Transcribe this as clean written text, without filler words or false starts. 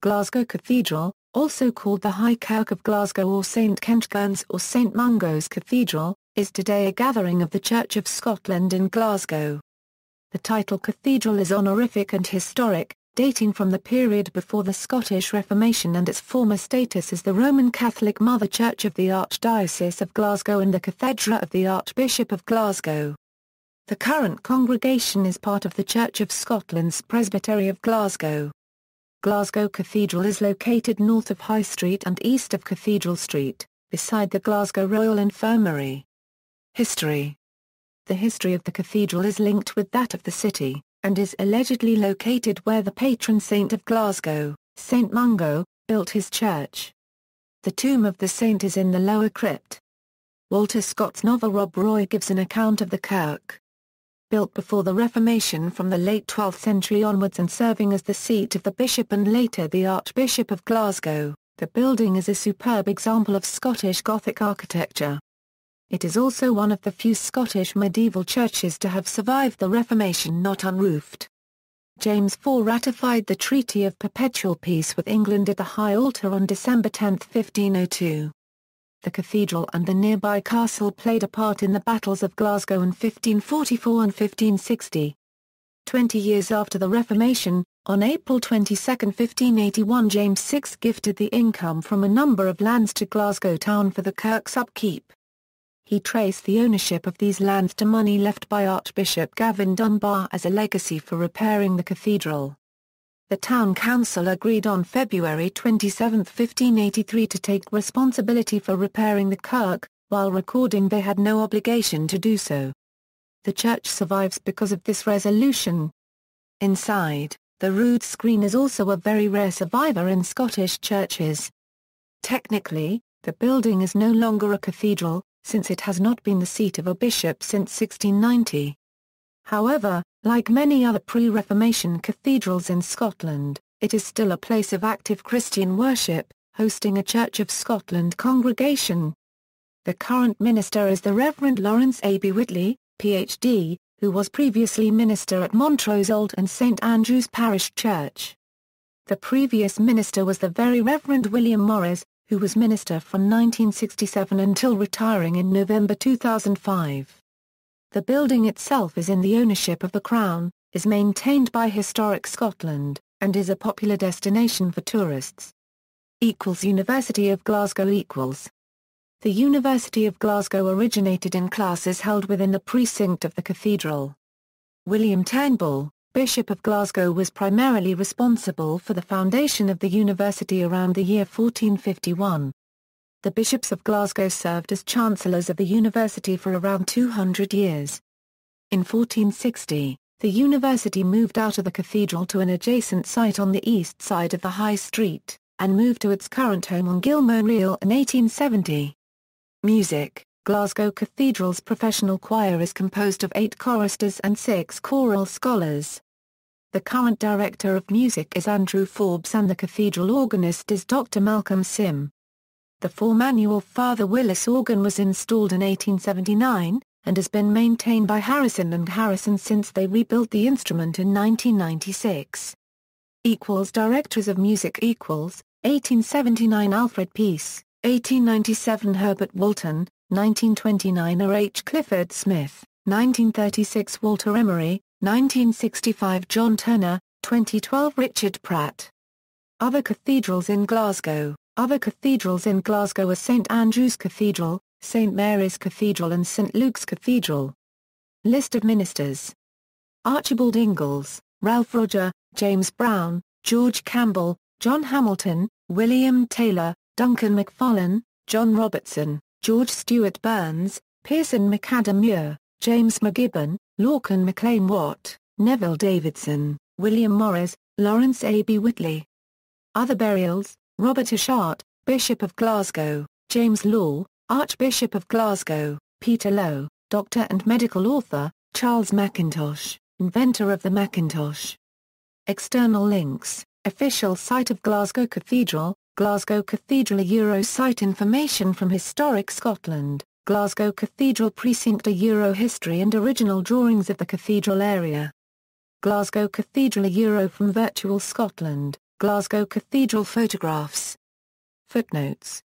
Glasgow Cathedral, also called the High Kirk of Glasgow or St Kentigern's or St Mungo's Cathedral, is today a gathering of the Church of Scotland in Glasgow. The title cathedral is honorific and historic, dating from the period before the Scottish Reformation and its former status as the Roman Catholic Mother Church of the Archdiocese of Glasgow and the cathedra of the Archbishop of Glasgow. The current congregation is part of the Church of Scotland's Presbytery of Glasgow. Glasgow Cathedral is located north of High Street and east of Cathedral Street, beside the Glasgow Royal Infirmary. History. The history of the cathedral is linked with that of the city, and is allegedly located where the patron saint of Glasgow, St Mungo, built his church. The tomb of the saint is in the lower crypt. Walter Scott's novel Rob Roy gives an account of the kirk. Built before the Reformation from the late 12th century onwards and serving as the seat of the bishop and later the Archbishop of Glasgow, the building is a superb example of Scottish Gothic architecture. It is also one of the few Scottish medieval churches to have survived the Reformation not unroofed. James IV ratified the Treaty of Perpetual Peace with England at the High Altar on December 10, 1502. The cathedral and the nearby castle played a part in the battles of Glasgow in 1544 and 1560. 20 years after the Reformation, on April 22, 1581, James VI gifted the income from a number of lands to Glasgow town for the kirk's upkeep. He traced the ownership of these lands to money left by Archbishop Gavin Dunbar as a legacy for repairing the cathedral. The town council agreed on February 27, 1583 to take responsibility for repairing the kirk, while recording they had no obligation to do so. The church survives because of this resolution. Inside, the rood screen is also a very rare survivor in Scottish churches. Technically, the building is no longer a cathedral, since it has not been the seat of a bishop since 1690. However, like many other pre-Reformation cathedrals in Scotland, it is still a place of active Christian worship, hosting a Church of Scotland congregation. The current minister is the Reverend Lawrence A. B. Whitley, Ph.D., who was previously minister at Montrose Old and St Andrew's Parish Church. The previous minister was the Very Reverend William Morris, who was minister from 1967 until retiring in November 2005. The building itself is in the ownership of the Crown, is maintained by Historic Scotland, and is a popular destination for tourists. University of Glasgow The University of Glasgow originated in classes held within the precinct of the cathedral. William Turnbull, Bishop of Glasgow, was primarily responsible for the foundation of the university around the year 1451. The bishops of Glasgow served as chancellors of the university for around 200 years. In 1460, the university moved out of the cathedral to an adjacent site on the east side of the High Street, and moved to its current home on Gilmour Reel in 1870. Music. Glasgow Cathedral's professional choir is composed of 8 choristers and 6 choral scholars. The current director of music is Andrew Forbes and the cathedral organist is Dr. Malcolm Sim. The 4-manual Father Willis organ was installed in 1879, and has been maintained by Harrison and Harrison since they rebuilt the instrument in 1996. Directors of music 1879 Alfred Peace, 1897 Herbert Walton, 1929 R. H. Clifford Smith, 1936 Walter Emery, 1965 John Turner, 2012 Richard Pratt. Other cathedrals in Glasgow. Other cathedrals in Glasgow are St Andrew's Cathedral, St Mary's Cathedral and St Luke's Cathedral. List of ministers. Archibald Ingalls, Ralph Roger, James Brown, George Campbell, John Hamilton, William Taylor, Duncan McFarlane, John Robertson, George Stewart Burns, Pearson McAdam Muir, James McGibbon, Lorcan MacLean Watt, Neville Davidson, William Morris, Lawrence A. B. Whitley. Other burials: Robert Ashart, Bishop of Glasgow, James Law, Archbishop of Glasgow, Peter Lowe, doctor and medical author, Charles Mackintosh, inventor of the Macintosh. External links: Official site of Glasgow Cathedral, Glasgow Cathedral Euro site information from Historic Scotland, Glasgow Cathedral Precinct Euro history and original drawings of the cathedral area. Glasgow Cathedral Euro from Virtual Scotland. Glasgow Cathedral photographs. Footnotes